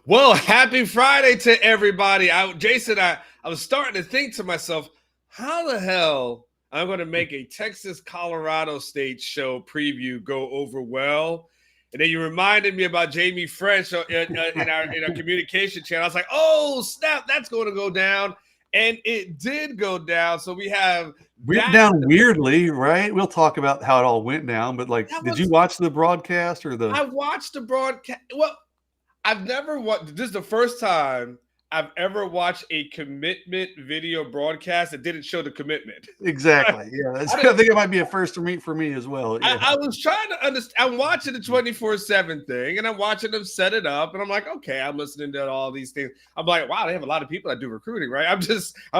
Well, happy Friday to everybody. I was starting to think to myself, how the hell I'm going to make a Texas Colorado State show preview go over well? And then you reminded me about Jaime Ffrench in our communication channel. I was like, oh snap, that's going to go down, and it did go down. So we have Went that. down weirdly, right? We'll talk about how it all went down, but That did you was watch the broadcast or the? I watched the broadcast. Well, I've never watched. This is the first time I've ever watched a commitment video broadcast that didn't show the commitment. Exactly. Yeah, I, I think it might be a first for me as well. Yeah. I was trying to understand. I'm watching the 24/7 thing, and I'm watching them set it up, and I'm like, okay, I'm listening to all these things. I'm like, wow, they have a lot of people that do recruiting, right? I'm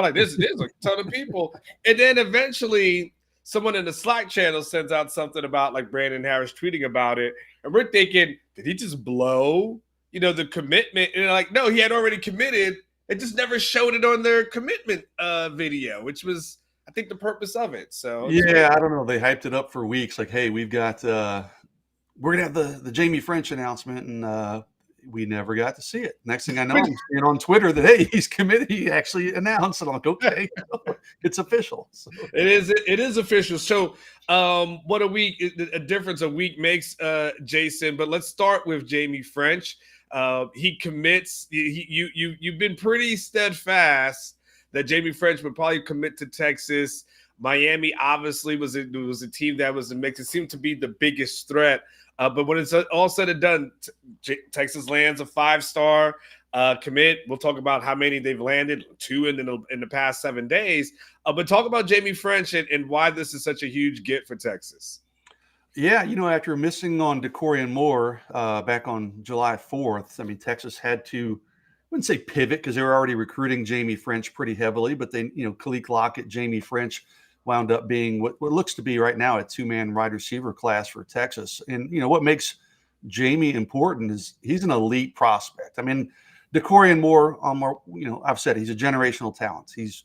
like, there's a ton of people, and then eventually, someone in the Slack channel sends out something about like Brandon Harris tweeting about it, and we're thinking, did he just blow? The commitment, and like, no, he had already committed. It just never showed it on their commitment video, which was, I think, the purpose of it. So Yeah, I don't know. They hyped it up for weeks. Like, hey, we're gonna have the Jaime Ffrench announcement, and we never got to see it. Next thing I know, I'm seeing on Twitter that hey, he's committed. He actually announced, and I'm like, okay, it's official. So. It is official. So, what a difference a week makes, Jason. But let's start with Jaime Ffrench. He commits. You've been pretty steadfast that Jaime Ffrench would probably commit to Texas. Miami obviously was a team that was in mix. It seemed to be the biggest threat. But when it's all said and done, Texas lands a 5-star commit. We'll talk about how many they've landed, 2 in the past 7 days. But talk about Jaime Ffrench and why this is such a huge get for Texas. Yeah, after missing on DeCorian Moore back on July 4th, I mean, Texas had to, I wouldn't say pivot because they were already recruiting Jaime Ffrench pretty heavily, but they, Khalid Lockett, Jaime Ffrench wound up being what looks to be right now a 2-man wide receiver class for Texas. And, what makes Jaime important is he's an elite prospect. I mean, DeCorian Moore, I've said he's a generational talent. He's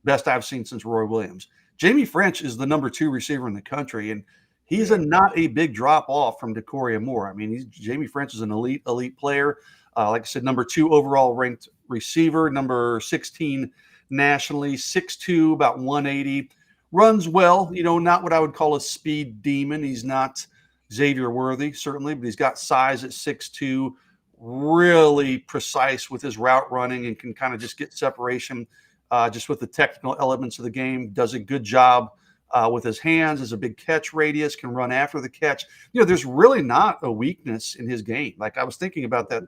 best I've seen since Roy Williams. Jaime Ffrench is the number 2 receiver in the country, and he's not a big drop off from DeCorian Moore. I mean, Jaime Ffrench is an elite player. Like I said, number 2 overall ranked receiver, number 16 nationally, 6'2", about 180. Runs well, not what I would call a speed demon. He's not Xavier Worthy, certainly, but he's got size at 6'2", really precise with his route running and can kind of just get separation just with the technical elements of the game. Does a good job with his hands, has a big catch radius, can run after the catch. There's really not a weakness in his game. Like I was thinking about that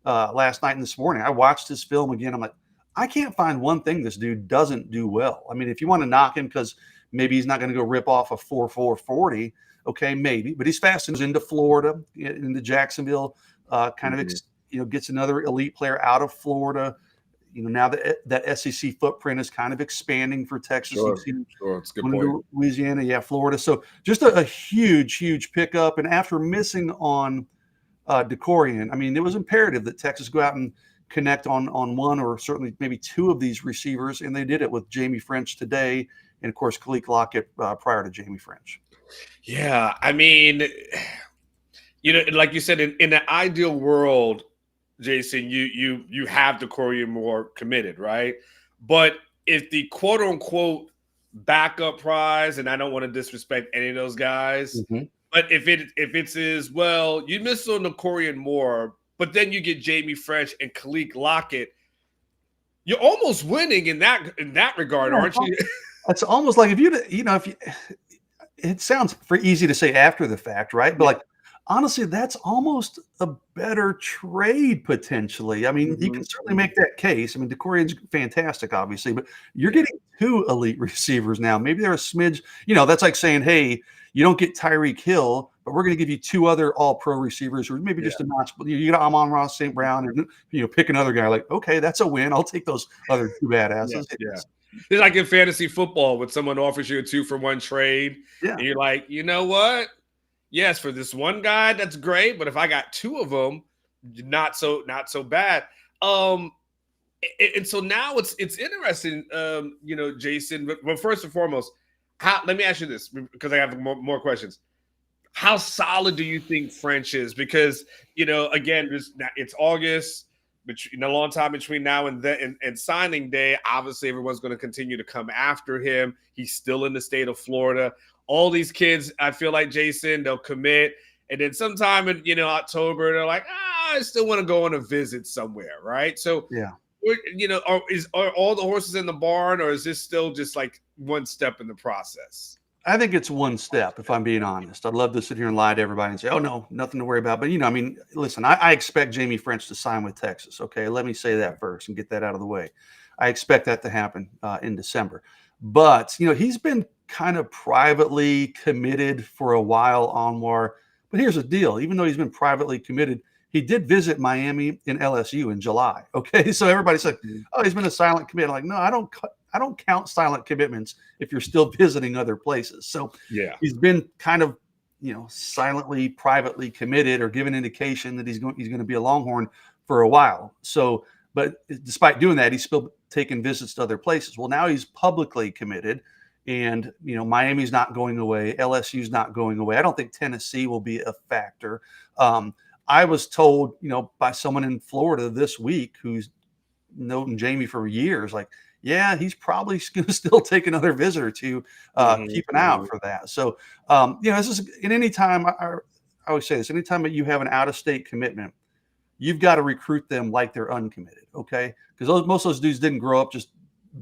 last night and this morning. I watched his film again. I'm like, I can't find one thing this dude doesn't do well. I mean, if you want to knock him because maybe he's not going to go rip off a 4.40, okay, maybe. But he's fast into Florida, into Jacksonville, gets another elite player out of Florida. Now that SEC footprint is kind of expanding for Texas. Sure, it's a good point. Louisiana, Florida. So just a huge pickup. And after missing on DeCorian, I mean, it was imperative that Texas go out and connect on one or certainly maybe 2 of these receivers, and they did it with Jaime Ffrench today, and of course Khalid Lockett prior to Jaime Ffrench. Yeah, I mean, like you said, in the ideal world, Jason, you have DeCorian Moore committed, right? But if the quote unquote backup prize, and I don't want to disrespect any of those guys, but if it's as well, you miss on DeCorian Moore, but then you get Jaime Ffrench and Khalid Lockett, you're almost winning in that regard, aren't you? It's almost like if it sounds pretty easy to say after the fact, right? But like honestly, that's almost a better trade potentially. I mean, you can certainly make that case. I mean, DeCorian's fantastic, obviously, but you're getting 2 elite receivers now. Maybe they're a smidge. That's like saying, hey, you don't get Tyreek Hill, but we're going to give you 2 other all-pro receivers, or maybe just a notch. You got Amon-Ra St. Brown, and pick another guy. Like, okay, that's a win. I'll take those other 2 badasses. Yeah. It's like in fantasy football when someone offers you a 2-for-1 trade, and you're like, you know what? Yes, for this one guy, that's great. But if I got 2 of them, not so bad. And so now it's interesting, Jason. But first and foremost, let me ask you this because I have more questions. how solid do you think Ffrench is? Because, again, it's August, between a long time between now and then and signing day. Obviously, everyone's going to continue to come after him. He's still in the state of Florida. All these kids, I feel like, Jason, they'll commit. And then sometime in, October, they're like, I still want to go on a visit somewhere, right? So, Yeah. Are all the horses in the barn, or is this still just like one step in the process? I think it's one step, if I'm being honest. I'd love to sit here and lie to everybody and say, oh, no, nothing to worry about. But, listen, I expect Jaime Ffrench to sign with Texas. Okay, let me say that first and get that out of the way. I expect that to happen in December. But, he's been kind of privately committed for a while, Anwar. But here's the deal. Even though he's been privately committed, he did visit Miami and LSU in July. Okay, so everybody's like, oh, he's been a silent commit. I'm like, no, I don't count silent commitments if you're still visiting other places. So yeah, he's been kind of, silently, privately committed or given indication that he's going to be a Longhorn for a while. So, but despite doing that, he's still taking visits to other places. Well, now he's publicly committed, and Miami's not going away. LSU's not going away. I don't think Tennessee will be a factor. I was told, by someone in Florida this week who's known Jaime for years, like, yeah, he's probably going to still take another visit or two. Keep an eye out for that. So, this is in any time. I always say this: anytime that you have an out-of-state commitment, you've got to recruit them like they're uncommitted. Okay, because most of those dudes didn't grow up just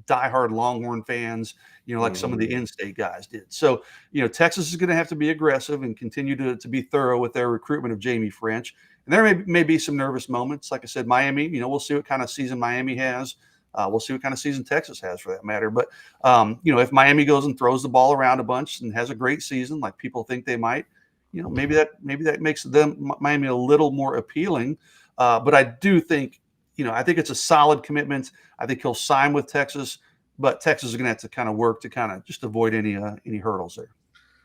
diehard Longhorn fans, like some of the in-state guys did. So, Texas is going to have to be aggressive and continue to be thorough with their recruitment of Jaime Ffrench. And there may be some nervous moments. Like I said, Miami, we'll see what kind of season Miami has. We'll see what kind of season Texas has for that matter. But, if Miami goes and throws the ball around a bunch and has a great season, like people think they might, maybe that makes Miami a little more appealing. But I do think, I think it's a solid commitment. I think he'll sign with Texas, but Texas is going to have to kind of work to kind of just avoid any hurdles there.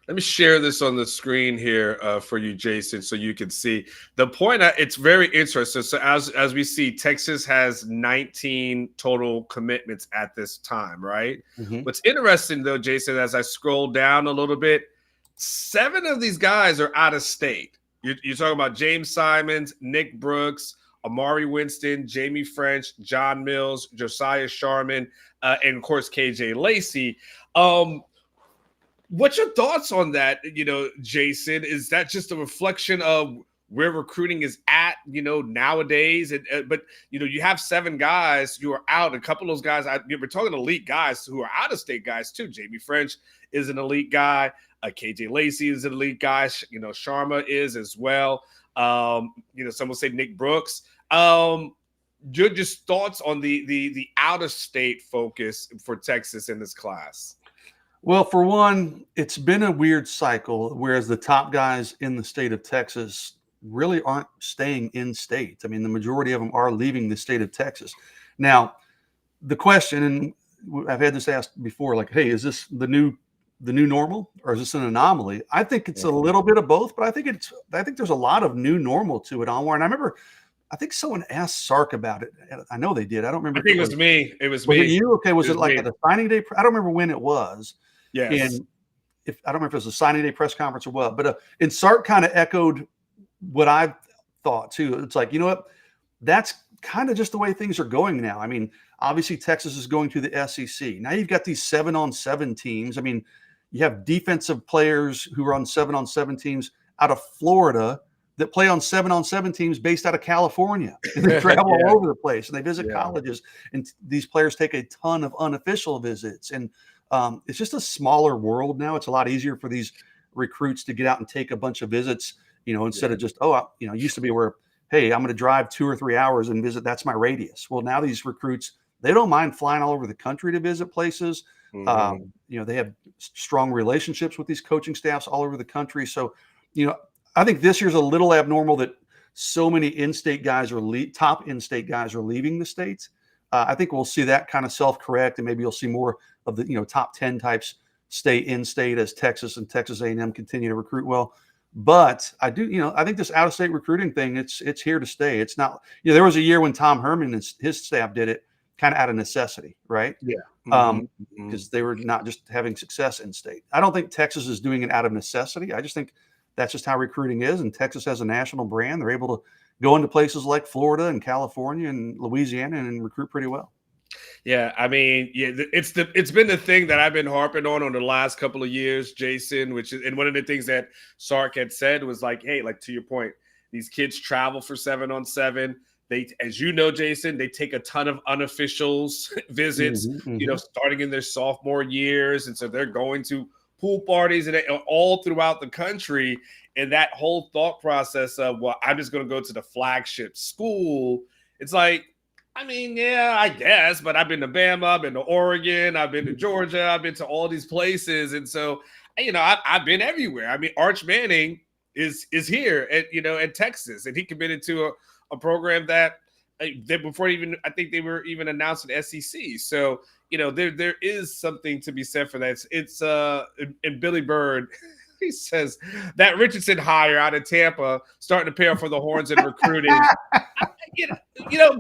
Let me share this on the screen here for you, Jason, so you can see the point. It's very interesting. So as we see, Texas has 19 total commitments at this time, right? Mm-hmm. What's interesting, though, Jason, as I scroll down a little bit, 7 of these guys are out of state. You're talking about James Simons, Nick Brooks, Amari Winston, Jaime Ffrench, John Mills, Josiah Sharman, and, of course, KJ Lacey. What's your thoughts on that, Jason? Is that just a reflection of where recruiting is at, nowadays? But you have 7 guys who are out. A couple of those guys, we're talking elite guys who are out-of-state guys, too. Jaime Ffrench is an elite guy. KJ Lacey is an elite guy. Sharma is as well. Some will say Nick Brooks. Your just thoughts on the out-of-state focus for Texas in this class? Well, for one, it's been a weird cycle, whereas the top guys in the state of Texas really aren't staying in state. I mean, the majority of them are leaving the state of Texas. Now, the question, and I've had this asked before, like, hey, is this the new normal, or is this an anomaly? I think it's a little bit of both, but I think there's a lot of new normal to it, Anwar. And I remember, I think someone asked Sark about it. I know they did. I don't remember. I think it was me. It was me. Was it you? Okay. Was it like at the signing day? I don't remember when it was. Yes. And I don't remember if it was a signing day press conference or what, but and Sark kind of echoed what I thought too. It's like, that's kind of just the way things are going now. I mean, obviously Texas is going to the SEC. Now you've got these 7-on-7 teams. I mean, you have defensive players who are on 7-on-7 teams out of Florida that play on 7-on-7 teams based out of California. And they travel all over the place and they visit colleges. And these players take a ton of unofficial visits. And it's just a smaller world now. It's a lot easier for these recruits to get out and take a bunch of visits, instead of just, it used to be where, hey, I'm going to drive 2 or 3 hours and visit. That's my radius. Well, now these recruits, they don't mind flying all over the country to visit places. Mm-hmm. They have strong relationships with these coaching staffs all over the country. So, I think this year's a little abnormal that so many in-state guys top in-state guys are leaving the states. I think we'll see that kind of self-correct, and maybe you'll see more of the top 10 types stay in-state as Texas and Texas A&M continue to recruit well. But I think this out-of-state recruiting thing, it's here to stay. It's not, there was a year when Tom Herman and his staff did it kind of out of necessity, right? Yeah. Because they were not just having success in state. I don't think Texas is doing it out of necessity. I just think that's just how recruiting is. And Texas has a national brand. They're able to go into places like Florida and California and Louisiana and recruit pretty well. Yeah, I mean, yeah, it's been the thing that I've been harping on the last couple of years, Jason. Which is, and one of the things that Sark had said was like, hey, like to your point, these kids travel for 7-on-7. They, as you know, Jason, they take a ton of unofficials visits. Starting in their sophomore years, and so they're going to pool parties and all throughout the country. And that whole thought process of, well, I'm just going to go to the flagship school. It's like, I mean, yeah, I guess, but I've been to Bama, I've been to Oregon, I've been to Georgia, I've been to all these places, and so I've been everywhere. I mean, Arch Manning is here at Texas, and he committed to a program that before even I think they were even announced at SEC. So there is something to be said for that. It's and Billy Bird. He says that Richardson hire out of Tampa starting to pay off for the Horns in recruiting.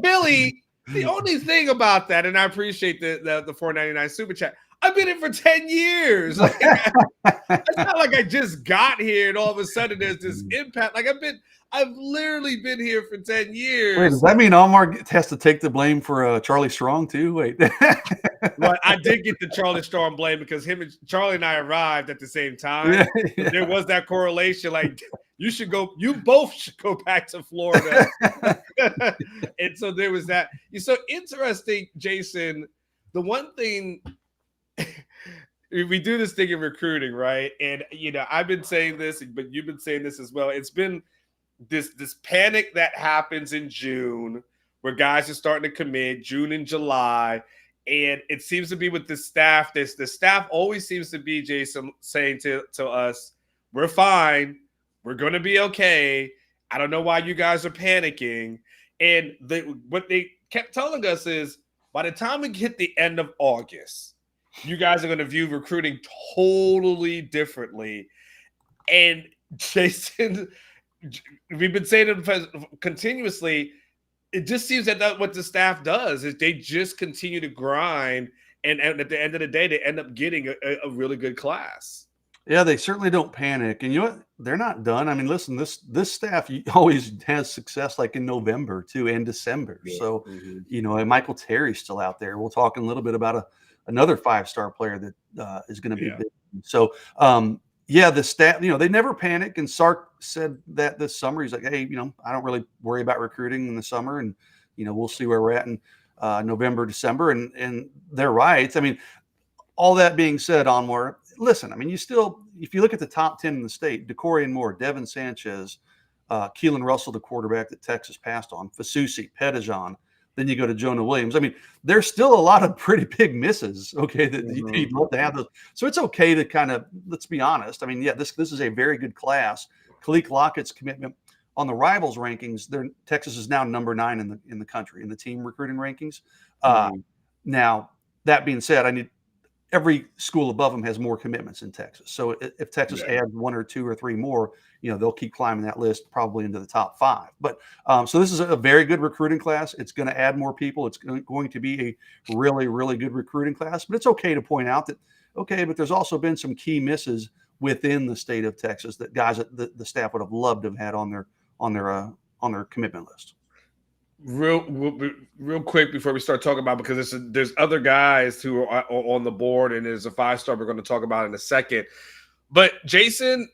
Billy, the only thing about that, and I appreciate the $4.99 super chat, I've been in for 10 years. Like, it's not like I just got here and all of a sudden there's this impact. Like I've literally been here for 10 years. Wait, does that mean Omar has to take the blame for Charlie Strong too? Wait. Well, I did get the Charlie Strong blame because Charlie and I arrived at the same time. Yeah. There was that correlation. Like, you both should go back to Florida. And so there was that. It's so interesting, Jason. The one thing we do this thing in recruiting, right? And I've been saying this, but you've been saying this as well. It's been this panic that happens in June where guys are starting to commit June and July. And it seems to be with the staff. The staff always seems to be, Jason, saying to us, we're fine. We're going to be okay. I don't know why you guys are panicking. And what they kept telling us is by the time we hit the end of August, you guys are going to view recruiting totally differently. And Jason, we've been saying it continuously. It just seems that what the staff does is they just continue to grind, and at the end of the day, they end up getting a really good class. Yeah, they certainly don't panic. And you know what? They're not done. I mean, listen, this staff always has success like in November too and December. Yeah. So, and Michael Terry's still out there. We'll talk a little bit about another 5-star player that is going to be big. So, the staff, they never panic. And Sark said that this summer. He's like, hey, I don't really worry about recruiting in the summer. And, we'll see where we're at in November, December. And they're right. I mean, all that being said, Anwar, listen, I mean, if you look at the top 10 in the state, DeCorian Moore, Devin Sanchez, Keelan Russell, the quarterback that Texas passed on, Fasusi, Pettijohn, then you go to Jonah Williams. I mean, there's still a lot of pretty big misses, okay, that you'd love to have those. So it's okay to kind of, let's be honest. I mean, this is a very good class. Khalil Lockett's commitment on the Rivals rankings, Texas is now number 9 in the country in the team recruiting rankings. Now, that being said, every school above them has more commitments in Texas. So if Texas adds 1 or 2 or 3 more, they'll keep climbing that list probably into the top 5. But so this is a very good recruiting class. It's going to add more people. It's going to be a really, really good recruiting class. But it's okay to point out that, but there's also been some key misses within the state of Texas that guys that the staff would have loved to have had on their commitment list. Real quick before we start talking about, because there's other guys who are on the board, and there's a 5-star we're going to talk about in a second. But Jason,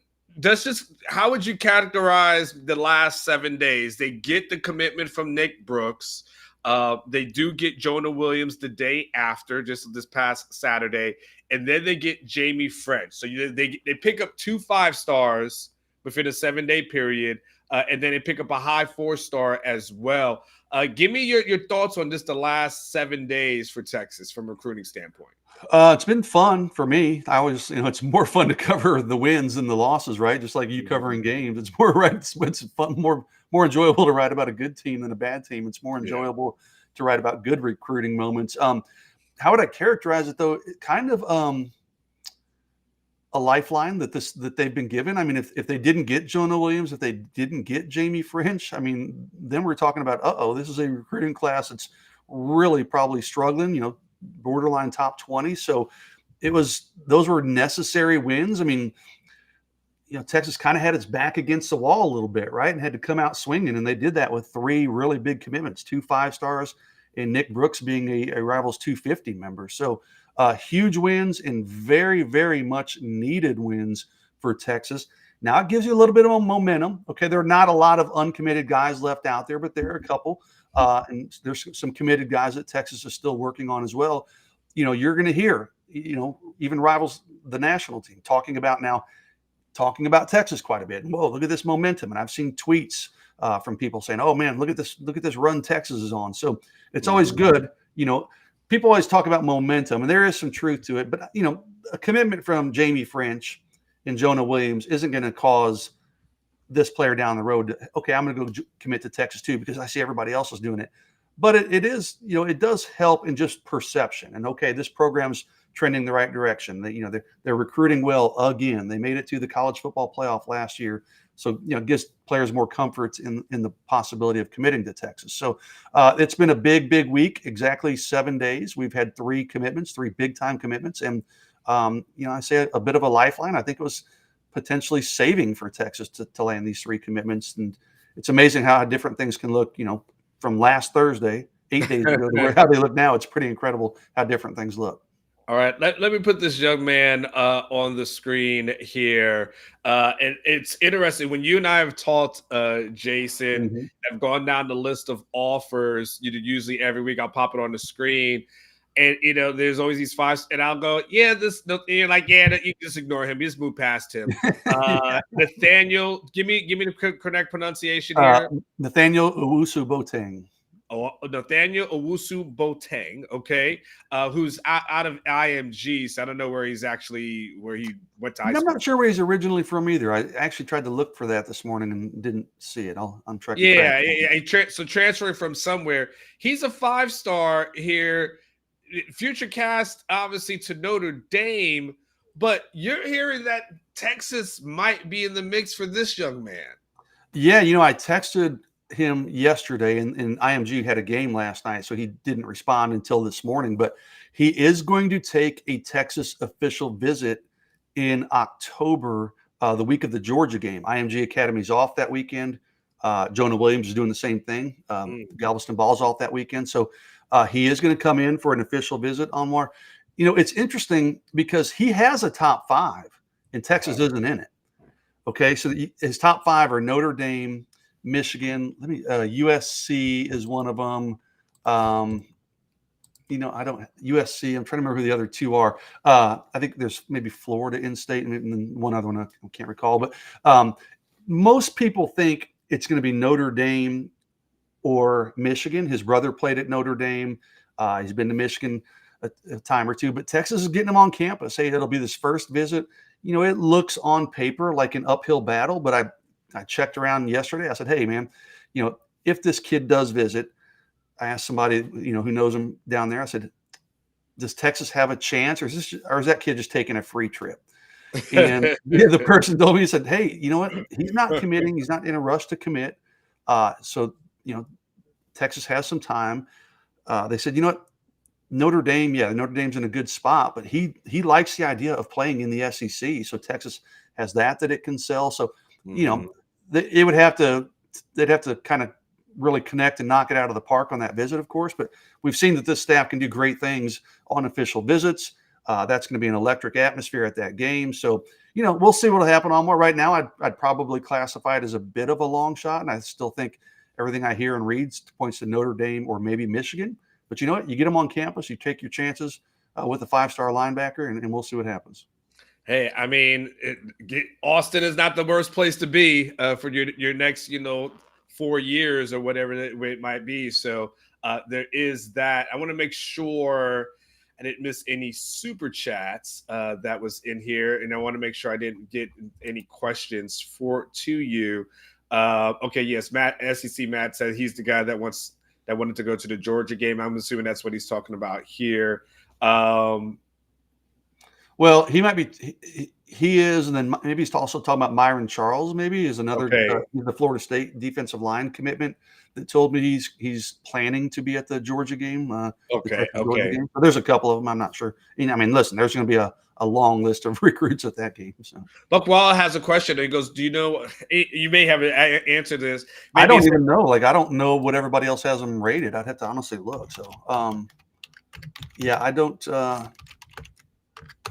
how would you categorize the last 7 days? They get the commitment from Nick Brooks. They do get Jonah Williams the day after, just this past Saturday, and then they get Jaime Ffrench. So they pick up 2 5-stars within a 7-day period. And then they pick up a high 4-star as well. Give me your thoughts on just the last 7 days for Texas from a recruiting standpoint. It's been fun for me. I always, it's more fun to cover the wins than the losses, right? Just like you covering games. It's more right. It's fun, more enjoyable to write about a good team than a bad team. It's more enjoyable to write about good recruiting moments. How would I characterize it though? It kind of a lifeline that they've been given. I mean, if they didn't get Jonah Williams, if they didn't get Jaime Ffrench, I mean, then we're talking about, this is a recruiting class that's really probably struggling, borderline top 20. So those were necessary wins. I mean, Texas kind of had its back against the wall a little bit, right, and had to come out swinging, and they did that with 3 really big commitments, 2 5-stars, and Nick Brooks being a Rivals 250 member. So huge wins and very, very much needed wins for Texas. Now it gives you a little bit of momentum. Okay, there are not a lot of uncommitted guys left out there, but there are a couple, and there's some committed guys that Texas is still working on as well. You're going to hear, even Rivals, the national team, talking about Texas quite a bit. Whoa, look at this momentum. And I've seen tweets from people saying, oh man, look at this run Texas is on. So it's always good. People always talk about momentum, and there is some truth to it, but a commitment from Jaime Ffrench and Jonah Williams isn't going to cause this player down the road to, okay, I'm going to go commit to Texas too, because I see everybody else is doing it. But it is, it does help in just perception. And okay, this program's trending the right direction. They're recruiting well again. They made it to the college football playoff last year. So, it gives players more comfort in the possibility of committing to Texas. So it's been a big, big week, exactly 7 days. We've had 3 commitments, 3 big time commitments. And, I say a bit of a lifeline. I think it was potentially saving for Texas to land these 3 commitments. And it's amazing how different things can look, from last Thursday, 8 days ago, to how they look now. It's pretty incredible how different things look. All right, let me put this young man on the screen here. And it's interesting. When you and I have talked, Jason, have gone down the list of offers, usually every week I'll pop it on the screen. And, there's always these 5, and I'll go, yeah, you're like, yeah, you just ignore him. You just move past him. Nathaniel, give me the correct pronunciation here. Nathaniel Owusu-Boateng. Oh, Nathaniel Owusu-Boateng, okay, who's out of IMG, so I don't know where he went to high school. I'm not sure where he's originally from either. I actually tried to look for that this morning and didn't see it. I'm trying. Yeah, so transferring from somewhere. He's a 5-star here. Future cast, obviously, to Notre Dame, but you're hearing that Texas might be in the mix for this young man. Yeah, I texted him yesterday, and IMG had a game last night, so he didn't respond until this morning. But he is going to take a Texas official visit in October, the week of the Georgia game. IMG Academy's off that weekend. Jonah Williams is doing the same thing. Galveston Ball's off that weekend, so he is going to come in for an official visit. Anwar, it's interesting because he has a top 5, and Texas isn't in it. Okay, so his top 5 are Notre Dame, Michigan, USC is one of them. USC, I'm trying to remember who the other 2 are. I think there's maybe Florida in-state, and then one other one I can't recall. But most people think it's going to be Notre Dame or Michigan. His brother played at Notre Dame. He's been to Michigan a time or 2, but Texas is getting him on campus. Hey, it'll be this first visit. It looks on paper like an uphill battle, but I checked around yesterday. I said, hey, man, if this kid does visit, I asked somebody, who knows him down there. I said, does Texas have a chance, or is that kid just taking a free trip? And the person told me, he said, hey, you know what? He's not committing. He's not in a rush to commit. So, Texas has some time. They said, Notre Dame, Notre Dame's in a good spot, but he likes the idea of playing in the SEC. So Texas has that it can sell. So, they'd have to kind of really connect and knock it out of the park on that visit, of course. But we've seen that this staff can do great things on official visits. That's going to be an electric atmosphere at that game. So, we'll see what'll happen on more. Right now, I'd probably classify it as a bit of a long shot, and I still think everything I hear and read points to Notre Dame or maybe Michigan. But you know what? You get them on campus, you take your chances with a 5-star linebacker, and we'll see what happens. Hey, I mean, Austin is not the worst place to be for your next, 4 years or whatever it might be. So there is that. I want to make sure I didn't miss any super chats that was in here, and I want to make sure I didn't get any questions to you. Okay, yes, SEC Matt said he's the guy that wanted to go to the Georgia game. I'm assuming that's what he's talking about here. Well, he might be. He is, and then maybe he's also talking about Myron Charles. Maybe is another Okay. the Florida State defensive line commitment that told me he's planning to be at the Georgia game, the Okay. Texas Georgia Okay. game. So there's a couple of them. I'm not sure. I mean, listen, there's going to be a long list of recruits at that game. So Buckwall has a question. He goes, "Do you know?" You may have answered this. I Maybe don't it's even know. Like I don't know what everybody else has them rated. I'd have to honestly look. So yeah, I don't.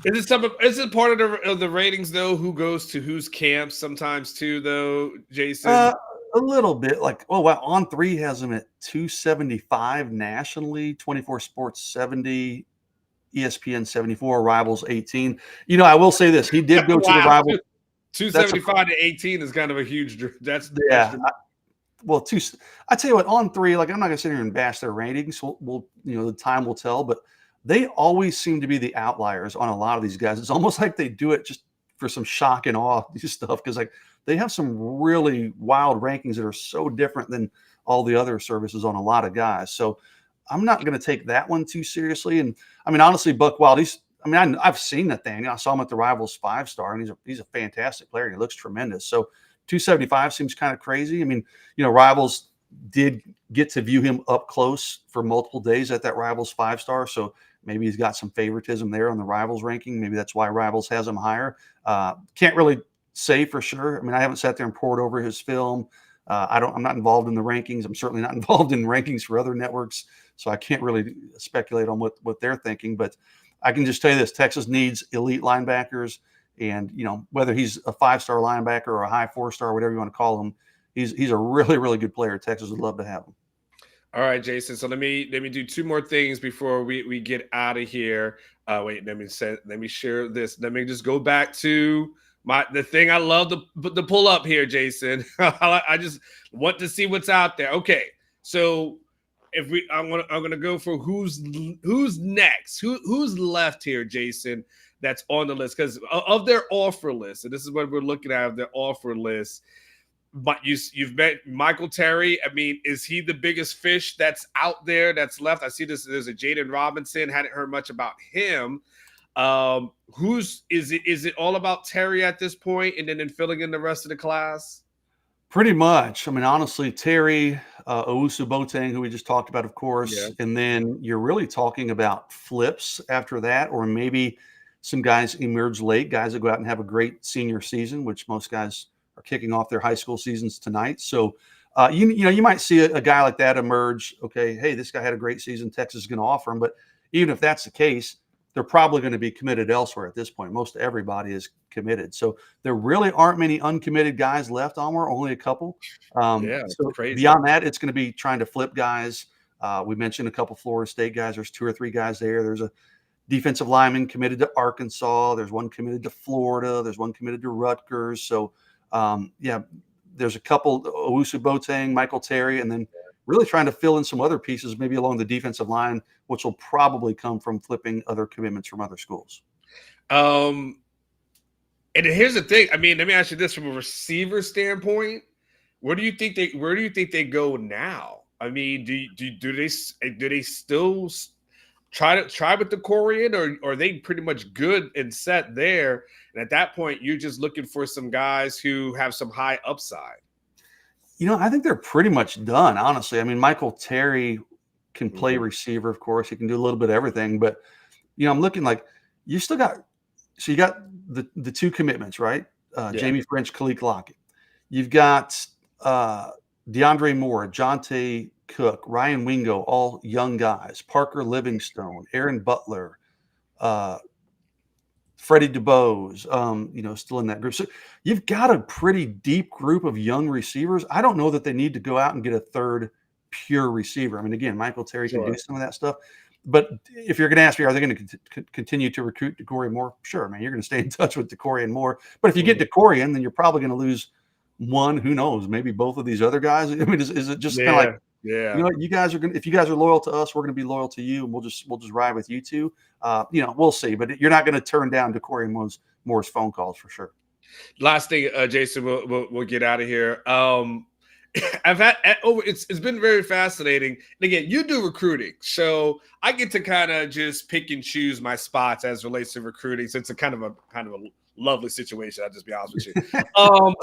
Is it part of the ratings though? Who goes to whose camps sometimes too though, Jason? A little bit like, oh wow, On3 has them at 275 nationally, 24 Sports 70, ESPN 74, Rivals 18. I will say this: he did go to the Wow, Rivals. 275 to 18 is kind of a huge. That's Yeah. Well, I tell you what, On3, like I'm not gonna sit here and bash their ratings. We'll the time will tell, but they always seem to be the outliers on a lot of these guys. It's almost like they do it just for some shock and awe stuff because like they have some really wild rankings that are so different than all the other services on a lot of guys. So I'm not going to take that one too seriously. And I mean, honestly, Buck Wild, I've seen Nathaniel. I saw him at the Rivals 5-star, and he's a fantastic player. He looks tremendous. So 275 seems kind of crazy. I mean, Rivals did get to view him up close for multiple days at that Rivals 5-star. So maybe he's got some favoritism there on the Rivals ranking. Maybe that's why Rivals has him higher. Can't really say for sure. I mean, I haven't sat there and poured over his film. I'm not involved in the rankings. I'm certainly not involved in rankings for other networks. So I can't really speculate on what they're thinking, but I can just tell you this: Texas needs elite linebackers, and whether he's a 5-star linebacker or a high 4-star, whatever you want to call him, he's a really, really good player. Texas would love to have him. All right, Jason. So let me do two more things before we get out of here. Wait, let me share this. Let me just go back to the thing I love to pull up here, Jason. I just want to see what's out there. Okay, so I'm gonna go for who's next, who's left here, Jason. That's on the list because of their offer list, and this is what we're looking at of their offer list. But you've met Michael Terry. I mean, is he the biggest fish that's out there that's left? I see this. There's a Jaden Robinson. Hadn't heard much about him. Is it all about Terry at this point, and then filling in the rest of the class? Pretty much. I mean, honestly, Terry, Owusu-Boateng, who we just talked about, of course, Yeah. and then you're really talking about flips after that, or maybe some guys emerge late, guys that go out and have a great senior season, which most guys are kicking off their high school seasons tonight. So, you might see a guy like that emerge. Okay, hey, this guy had a great season. Texas is going to offer him. But even if that's the case, they're probably going to be committed elsewhere at this point. Most everybody is committed. So there really aren't many uncommitted guys left, Almer, only a couple. Yeah, So crazy. beyond that, it's going to be trying to flip guys. We mentioned a couple Florida State guys. There's 2 or 3 guys there. There's a defensive lineman committed to Arkansas. There's one committed to Florida. There's one committed to Rutgers. So, there's a couple, Owusu-Boateng, Michael Terry, and then really trying to fill in some other pieces, maybe along the defensive line, which will probably come from flipping other commitments from other schools. And here's the thing. I mean, let me ask you this: from a receiver standpoint, where do you think they go now? I mean, do they still try with the Corian, or are they pretty much good and set there? And at that point, you're just looking for some guys who have some high upside. I think they're pretty much done, honestly. I mean, Michael Terry can play receiver, of course. He can do a little bit of everything. But, I'm looking like you still got – so you got the 2 commitments, right? Jaime Ffrench, Khalid Lockett. You've got DeAndre Moore, Jonte Cook, Ryan Wingo, all young guys. Parker Livingstone, Aaron Butler, Freddie DuBose, still in that group. So you've got a pretty deep group of young receivers. I don't know that they need to go out and get a third pure receiver. I mean, again, Michael Terry can do some of that stuff. But if you're going to ask me, are they going to continue to recruit DeCorian Moore? Sure, man. You're going to stay in touch with DeCorian Moore. But if you get DeCorian, then you're probably going to lose one. Who knows? Maybe both of these other guys. I mean, is it just kind of like, you guys are going? If you guys are loyal to us, we're going to be loyal to you, and we'll just ride with you two. We'll see. But you're not going to turn down DeCorian Moore's phone calls for sure. Last thing, Jason, we'll get out of here. It's been very fascinating. And again, you do recruiting, so I get to kind of just pick and choose my spots as relates to recruiting. So it's a kind of a lovely situation. I'll just be honest with you.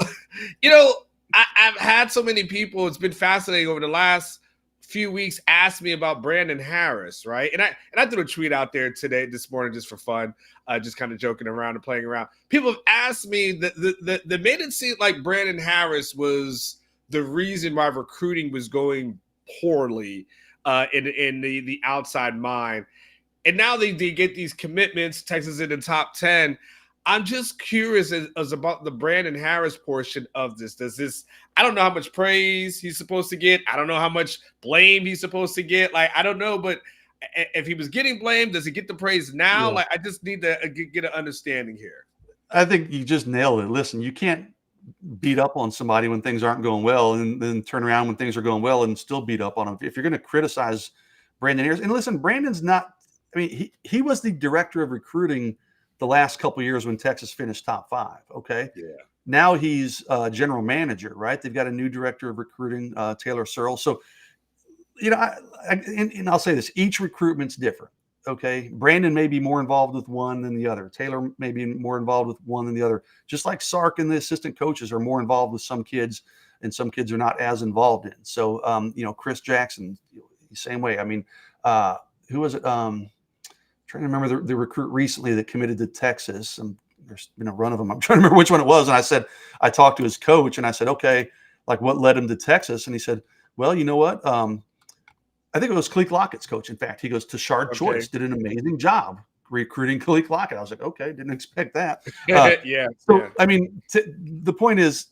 You know, I've had so many people. It's been fascinating over the last few weeks. Ask me about Brandon Harris, right? And I threw a tweet out there this morning, just for fun, just kind of joking around and playing around. People have asked me that made it seem like Brandon Harris was the reason why recruiting was going poorly in the outside mind. And now they get these commitments. Texas in the top 10. I'm just curious as about the Brandon Harris portion of this. I don't know how much praise he's supposed to get. I don't know how much blame he's supposed to get. Like, I don't know, but if he was getting blamed, does he get the praise now? Yeah. Like, I just need to get an understanding here. I think you just nailed it. Listen, you can't beat up on somebody when things aren't going well and then turn around when things are going well and still beat up on them. If you're going to criticize Brandon Harris, and listen, Brandon's not, I mean, he was the director of recruiting the last couple of years when Texas finished top 5. Okay. Yeah. Now he's general manager, right? They've got a new director of recruiting, Taylor Searle. So, you know, and I'll say this, each recruitment's different. Okay. Brandon may be more involved with one than the other. Taylor may be more involved with one than the other. Just like Sark and the assistant coaches are more involved with some kids and some kids are not as involved in. So, you know, Chris Jackson, same way. I mean, who was it? Trying to remember the recruit recently that committed to Texas. And there's been a run of them. I'm trying to remember which one it was. And I talked to his coach and I said, okay, like what led him to Texas? And he said, well, you know what? I think it was Khaleke Lockett's coach. In fact, he goes to Tashard Choice, did an amazing job recruiting Khaleke Lockett. I was like, okay, didn't expect that. Yeah. So, I mean, the point is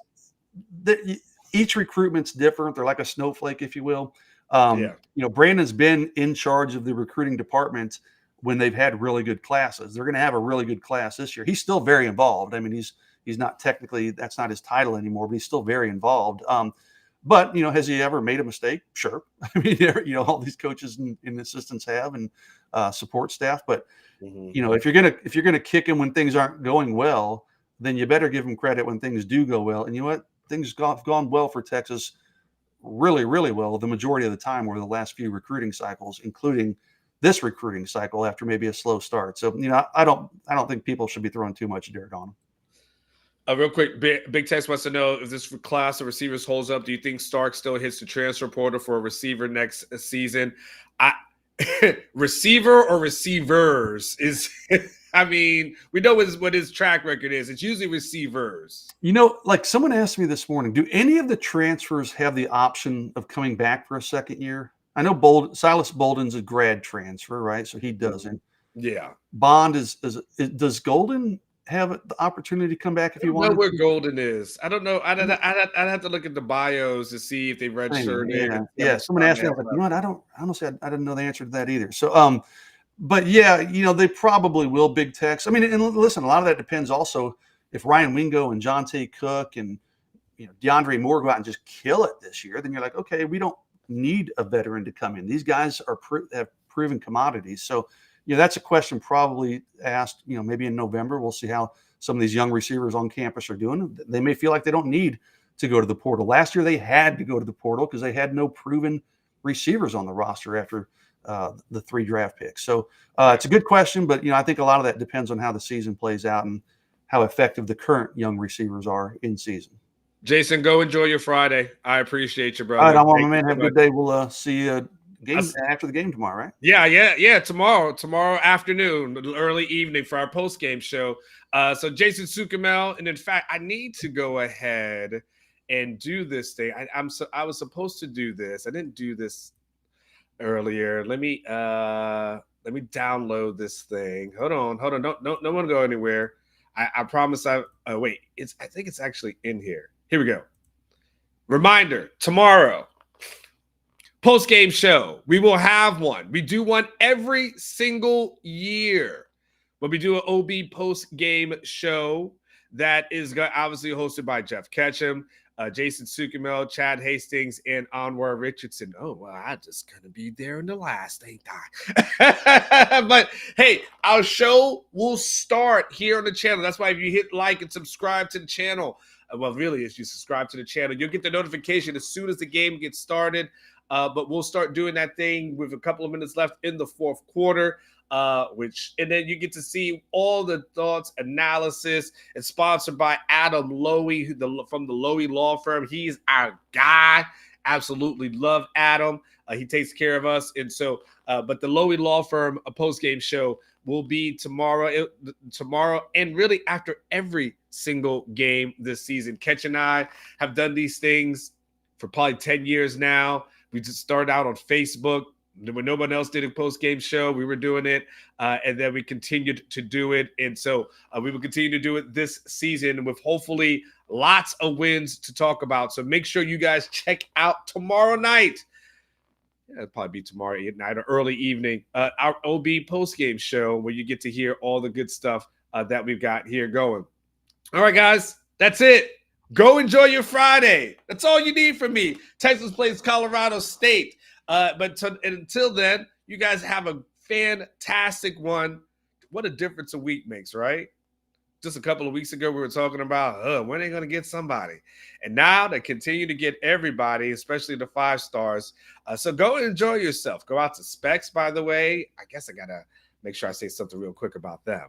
that each recruitment's different. They're like a snowflake, if you will. You know, Brandon's been in charge of the recruiting department when they've had really good classes. They're going to have a really good class this year. He's still very involved. I mean, he's not technically, that's not his title anymore, but he's still very involved. But, you know, has he ever made a mistake? Sure. I mean, you know, all these coaches and assistants have and support staff. But, you know, if you're going to kick him when things aren't going well, then you better give him credit when things do go well. And you know what? Things have gone well for Texas really, really well the majority of the time over the last few recruiting cycles, including this recruiting cycle after maybe a slow start. So, you know, I don't think people should be throwing too much dirt on him. Real quick, Big Tex wants to know if this class of receivers holds up. Do you think Stark still hits the transfer portal for a receiver next season? Receiver or receivers is, I mean, we know what his track record is. It's usually receivers. You know, like someone asked me this morning, do any of the transfers have the option of coming back for a second year? I know Silas Bolden's a grad transfer, right? So he doesn't. Yeah. Bond does Golden have the opportunity to come back if he wanted? I don't know where Golden is. I don't know. I'd have to look at the bios to see if they registered. Yeah. Someone asked me, I was like, you know what? Honestly, I didn't know the answer to that either. So, but yeah, you know, they probably will, Big Tex. I mean, and listen, a lot of that depends also if Ryan Wingo and Jonte Cook and, you know, DeAndre Moore go out and just kill it this year, then you're like, okay, we don't need a veteran to come in. These guys have proven commodities. So, you know, that's a question probably asked, you know, maybe in November. We'll see how some of these young receivers on campus are doing. They may feel like they don't need to go to the portal. Last year, they had to go to the portal because they had no proven receivers on the roster after the 3 draft picks. So it's a good question, but, you know, I think a lot of that depends on how the season plays out and how effective the current young receivers are in season. Jason, go enjoy your Friday. I appreciate you, brother. All right, I want my man. Have a good day. We'll see you after the game tomorrow, right? Yeah. Tomorrow afternoon, early evening for our post-game show. So Jason Sukamel, and in fact, I need to go ahead and do this thing. I was supposed to do this. I didn't do this earlier. Let me download this thing. Hold on. No one go anywhere. I promise. Wait. I think it's actually in here. Here we go. Reminder: tomorrow. Post-game show. We will have one. We do one every single year. When we do an OB post-game show that is obviously hosted by Jeff Ketchum, Jason Sukamel, Chad Hastings, and Anwar Richardson. Oh, well, I just gonna be there in the last, ain't I? But hey, our show will start here on the channel. That's why if you hit like and subscribe to the channel, well, really, if you subscribe to the channel, you'll get the notification as soon as the game gets started. But we'll start doing that thing with a couple of minutes left in the fourth quarter. and then you get to see all the thoughts, analysis. It's sponsored by Adam Lowy from the Lowy Law Firm. He's our guy. Absolutely love Adam. He takes care of us. And so, but the Lowy Law Firm, a post-game show, will be tomorrow and really after every single game this season. Ketch and I have done these things for probably 10 years now. We just started out on Facebook. When no one else did a post-game show, we were doing it, and then we continued to do it. And so we will continue to do it this season with hopefully lots of wins to talk about. So make sure you guys check out tomorrow night. It'll probably be tomorrow night or early evening, our OB post-game show where you get to hear all the good stuff that we've got here going. All right, guys, that's it. Go enjoy your Friday. That's all you need from me. Texas plays Colorado State. Until then, you guys have a fantastic one. What a difference a week makes, right? Just a couple of weeks ago, we were talking about, when are they going to get somebody? And now they continue to get everybody, especially the 5 stars. So go and enjoy yourself. Go out to Specs, by the way. I guess I got to make sure I say something real quick about them.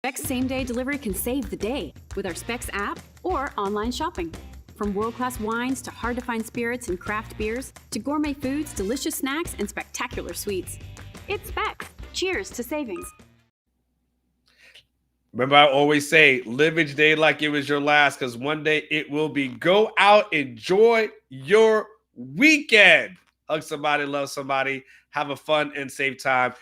Specs same-day delivery can save the day with our Specs app or online shopping. From world-class wines to hard-to-find spirits and craft beers to gourmet foods, delicious snacks, and spectacular sweets. It's Specs. Cheers to savings. Remember, I always say, live each day like it was your last, because one day it will be. Go out, enjoy your weekend. Hug somebody, love somebody, have a fun and safe time.